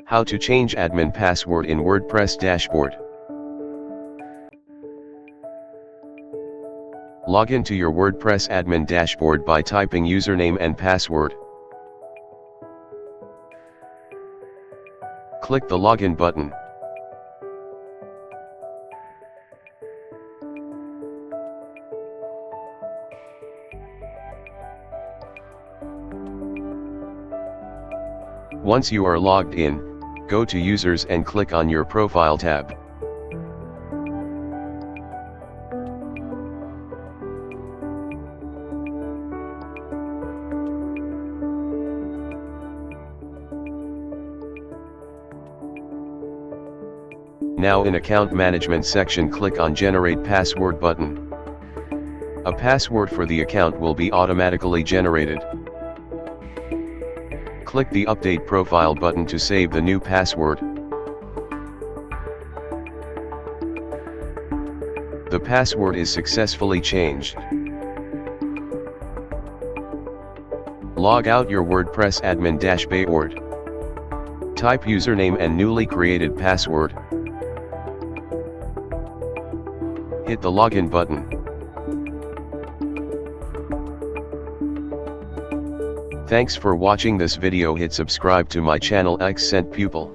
How to change admin password in WordPress dashboard. Log into your WordPress admin dashboard by typing username and password. Click the Login button. Once you are logged in, go to Users and click on your Profile tab. Now in Account Management section, click on Generate Password button. A password for the account will be automatically generated. Click the Update Profile button to save the new password. The password is successfully changed. Log out your WordPress admin dashboard. Type username and newly created password. Hit the Login button. Thanks for watching this video. Hit subscribe to my channel Accent Pupil.